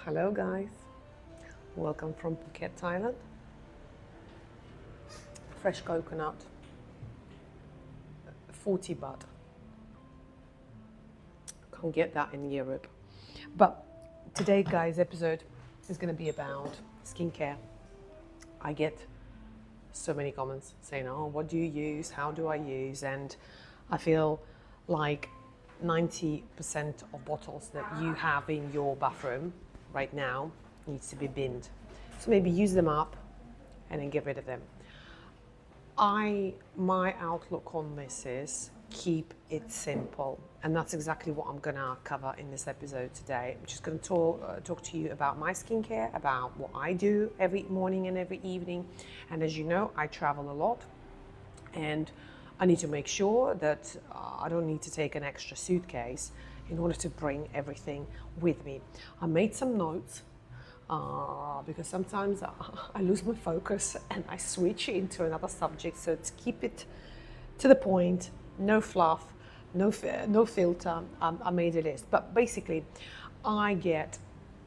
Hello guys, welcome from Phuket, Thailand. Fresh coconut, 40 baht. Can't get that in Europe. But today guys episode is going to be about skincare. I get so many comments saying, oh, what do you use? How do I use? And I feel like 90% of bottles that you have in your bathroom right now needs to be binned. So maybe use them up and then get rid of them. My outlook on this is keep it simple, and that's exactly what I'm gonna cover in this episode today. I'm just gonna talk to you about my skincare, about what I do every morning and every evening. And as you know, I travel a lot, and I need to make sure that I don't need to take an extra suitcase in order to bring everything with me. I made some notes because sometimes I lose my focus and I switch into another subject. So to keep it to the point, no fluff, no filter, I made a list. But basically, I get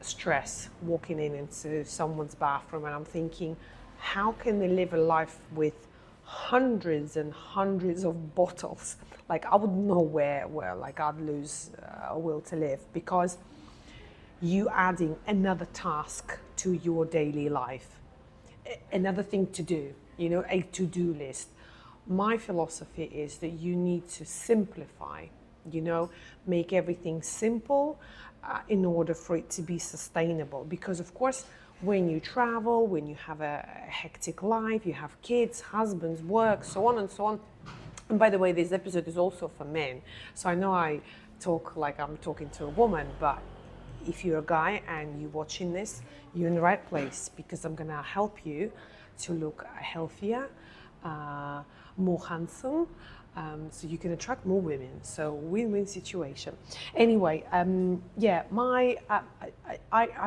stress walking into someone's bathroom and I'm thinking, how can they live a life with hundreds and hundreds of bottles? Like, I wouldn't know where like I'd lose a will to live, because you adding another task to your daily life, another thing to do, a to-do list. My philosophy is that you need to simplify, make everything simple in order for it to be sustainable. Because of course, when you travel, when you have a hectic life, you have kids, husbands, work, so on and so on. And by the way, this episode is also for men. So I know I talk like I'm talking to a woman, but if you're a guy and you're watching this, you're in the right place, because I'm gonna help you to look healthier, more handsome, so you can attract more women. So win-win situation. Anyway, I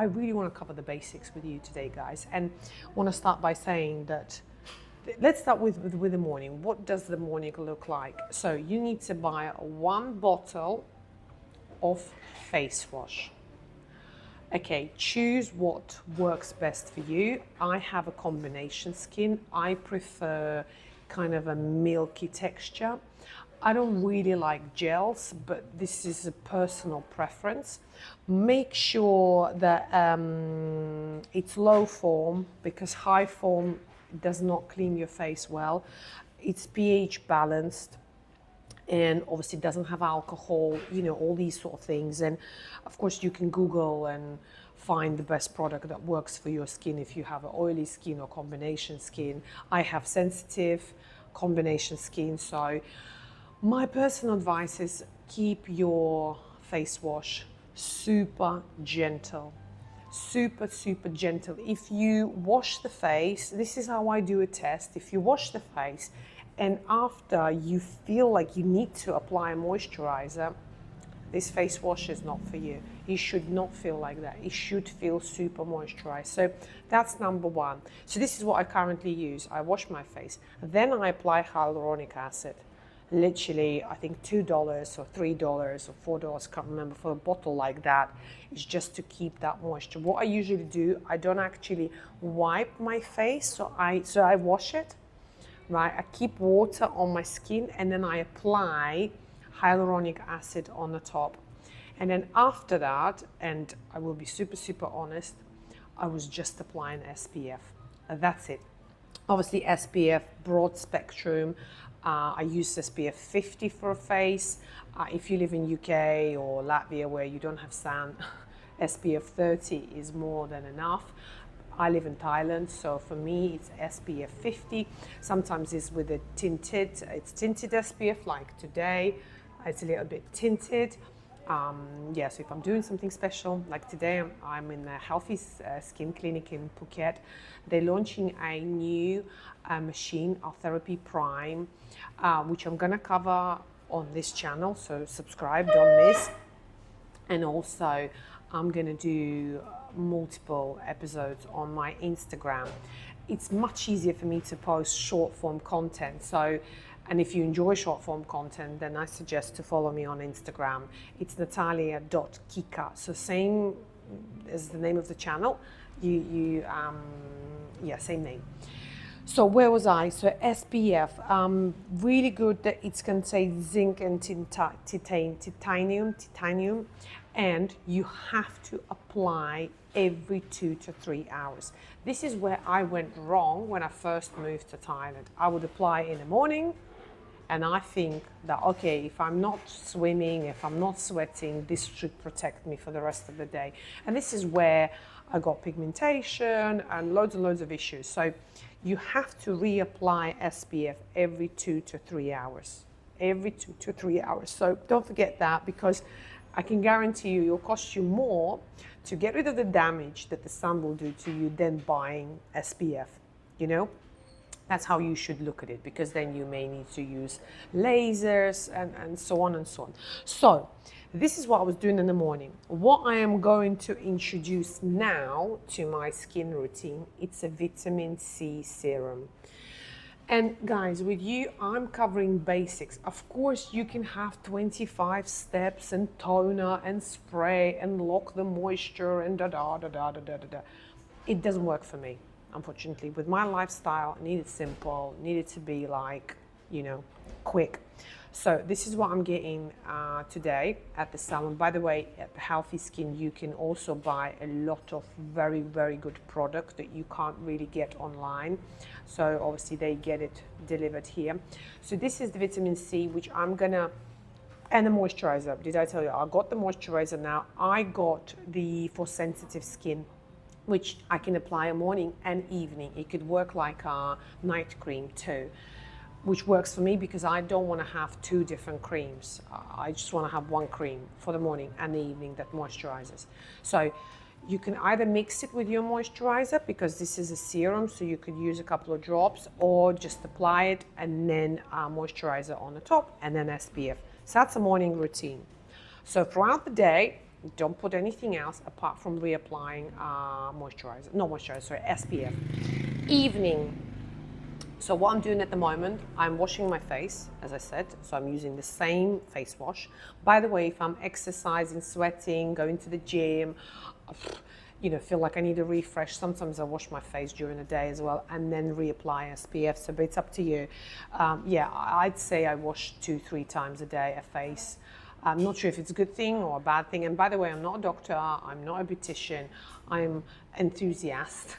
really want to cover the basics with you today, guys, and want to start by saying that let's start with the morning. What does the morning look like? So you need to buy 1 bottle of face wash. Okay, choose what works best for you. I have a combination skin. I prefer kind of a milky texture. I don't really like gels, but this is a personal preference. Make sure that it's low foam, because high foam does not clean your face well. It's pH balanced, and obviously doesn't have alcohol, all these sort of things. And of course you can Google and find the best product that works for your skin if you have an oily skin or combination skin. I have sensitive combination skin, so my personal advice is keep your face wash super gentle. Super gentle. If you wash the face, this is how I do a test. If you wash the face and after you feel like you need to apply a moisturizer, this face wash is not for you. You should not feel like that. It should feel super moisturized. So that's number 1. So this is what I currently use. I wash my face, then I apply hyaluronic acid. Literally, I think $2 or $3 or $4, can't remember, for a bottle like that. It's just to keep that moisture. What I usually do, I don't actually wipe my face, so I wash it, right? I keep water on my skin and then I apply hyaluronic acid on the top. And then after that, and I will be super honest, I was just applying SPF. That's it. Obviously SPF, broad spectrum. I use SPF 50 for a face. If you live in UK or Latvia where you don't have sun, SPF 30 is more than enough. I live in Thailand, so for me it's SPF 50. Sometimes it's with a tinted SPF, like today, it's a little bit tinted. So if I'm doing something special, like today, I'm in the Healthy Skin Clinic in Phuket. They're launching a new machine, our Therapy Prime, which I'm gonna cover on this channel, so subscribe, don't miss. And also, I'm gonna do multiple episodes on my Instagram. It's much easier for me to post short form content. So, and if you enjoy short form content, then I suggest to follow me on Instagram. It's natalija.kica. So same is the name of the channel. Yeah, same name. So where was I? So SPF, really good that it's contains zinc and titanium, and you have to apply every 2 to 3 hours. This is where I went wrong when I first moved to Thailand. I would apply in the morning, and I think that, okay, if I'm not swimming, if I'm not sweating, this should protect me for the rest of the day. And this is where I got pigmentation and loads of issues. So you have to reapply SPF every 2 to 3 hours. Every 2 to 3 hours. So don't forget that, because I can guarantee you, it'll cost you more to get rid of the damage that the sun will do to you than buying SPF, you know? That's how you should look at it, because then you may need to use lasers and so on and so on. So this is what I was doing in the morning. What I am going to introduce now to my skin routine, it's a vitamin C serum. And guys, with you, I'm covering basics. Of course, you can have 25 steps and toner and spray and lock the moisture and da-da-da-da-da-da-da. It doesn't work for me. Unfortunately, with my lifestyle, I need it simple, need it to be like, you know, quick. So this is what I'm getting today at the salon. By the way, at Healthy Skin, you can also buy a lot of very good product that you can't really get online. So obviously they get it delivered here. So this is the vitamin C, which I'm gonna, and the moisturizer. Did I tell you? I got the moisturizer now. I got the for sensitive skin, which I can apply morning and evening. It could work like a night cream too, which works for me because I don't want to have 2 different creams. I just want to have one cream for the morning and the evening that moisturizes. So you can either mix it with your moisturizer, because this is a serum, so you could use a couple of drops, or just apply it and then moisturizer on the top and then SPF. So that's a morning routine. So throughout the day, don't put anything else apart from reapplying SPF. Evening. So what I'm doing at the moment, I'm washing my face, as I said, so I'm using the same face wash. By the way, if I'm exercising, sweating, going to the gym, you know, feel like I need a refresh, sometimes I wash my face during the day as well and then reapply SPF, so but it's up to you. Yeah, I'd say I wash 2-3 times a day a face. I'm not sure if it's a good thing or a bad thing. And by the way, I'm not a doctor, I'm not a beautician, I'm an enthusiast.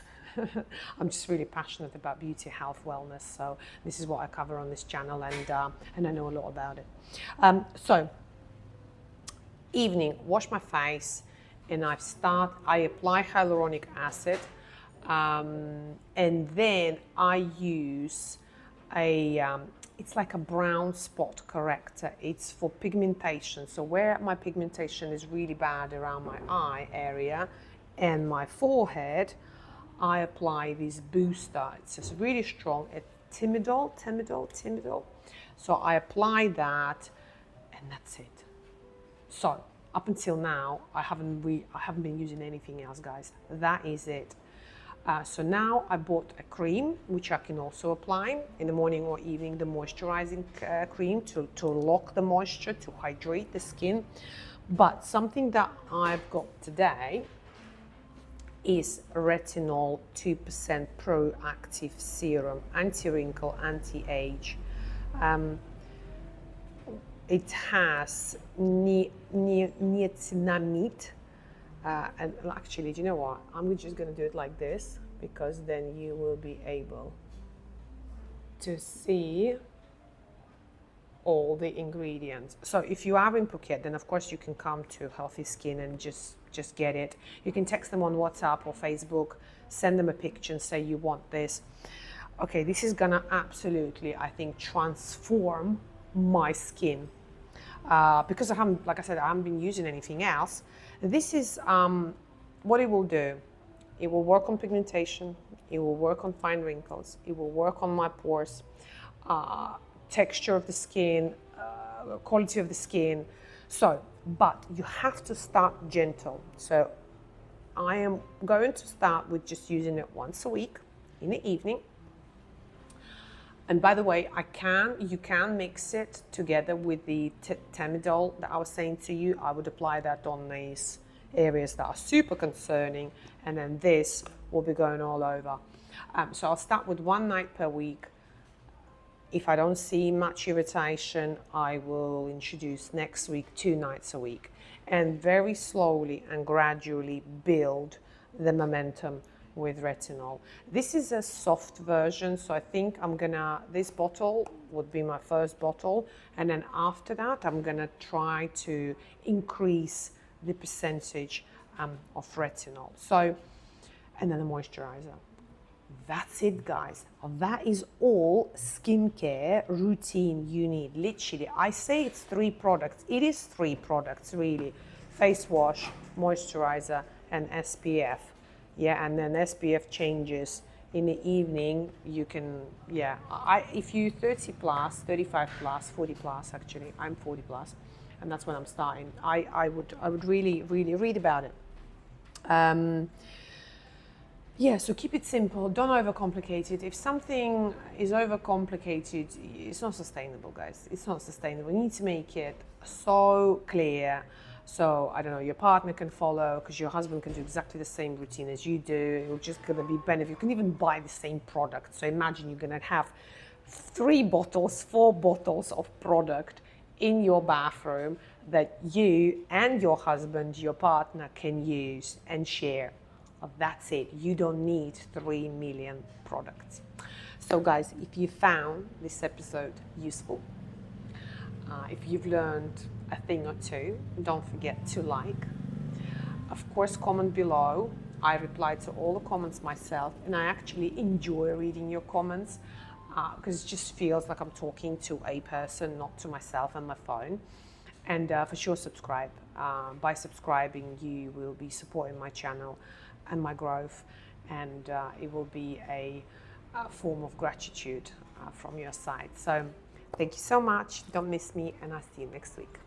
I'm just really passionate about beauty, health, wellness. So this is what I cover on this channel, and I know a lot about it. So evening, wash my face, and I apply hyaluronic acid, and then I use it's like a brown spot corrector. It's for pigmentation. So where my pigmentation is really bad around my eye area and my forehead, I apply this booster. It's just really strong. It's Timidol. So I apply that, and that's it. So up until now, I haven't been using anything else, guys. That is it. So now I bought a cream, which I can also apply in the morning or evening, the moisturizing cream to lock the moisture, to hydrate the skin. But something that I've got today is Retinol 2% Pro-Active Serum, anti-wrinkle, anti-age. It has niacinamide. And actually, do you know what? I'm just going to do it like this, because then you will be able to see all the ingredients. So if you are in Phuket, then of course you can come to Healthy Skin and just get it. You can text them on WhatsApp or Facebook, send them a picture and say you want this. Okay, this is gonna absolutely, I think, transform my skin. Because I haven't, like I said, I haven't been using anything else. This is what it will do. It will work on pigmentation, it will work on fine wrinkles, it will work on my pores, texture of the skin, quality of the skin. So, but you have to start gentle. So I am going to start with just using it once a week in the evening. And by the way, you can mix it together with the Timidol that I was saying to you. I would apply that on these, areas that are super concerning, and then this will be going all over. So I'll start with 1 night per week. If I don't see much irritation, I will introduce next week 2 nights a week, and very slowly and gradually build the momentum with retinol. This is a soft version, so I think this bottle would be my first bottle, and then after that I'm gonna try to increase the percentage of retinol. So, and then a moisturizer. That's it, guys. That is all skincare routine you need. Literally, I say it's 3 products. It is 3 products, really. Face wash, moisturizer, and SPF. Yeah, and then SPF changes in the evening. You can, yeah. If you 30 plus, 35 plus, 40 plus, actually, I'm 40 plus, and that's when I'm starting. I would really read about it. Yeah, so keep it simple, don't overcomplicate it. If something is overcomplicated, it's not sustainable, guys. It's not sustainable. You need to make it so clear, so, I don't know, your partner can follow, because your husband can do exactly the same routine as you do. You're just gonna be benefit. You can even buy the same product. So imagine you're gonna have 3 bottles, 4 bottles of product in your bathroom that you and your husband, your partner, can use and share. That's it. You don't need 3 million products. So guys, if you found this episode useful, if you've learned a thing or two, don't forget to like. Of course, comment below. I reply to all the comments myself, and I actually enjoy reading your comments because it just feels like I'm talking to a person, not to myself and my phone. And for sure, subscribe. By subscribing, you will be supporting my channel and my growth, and it will be a form of gratitude from your side. So thank you so much. Don't miss me, and I'll see you next week.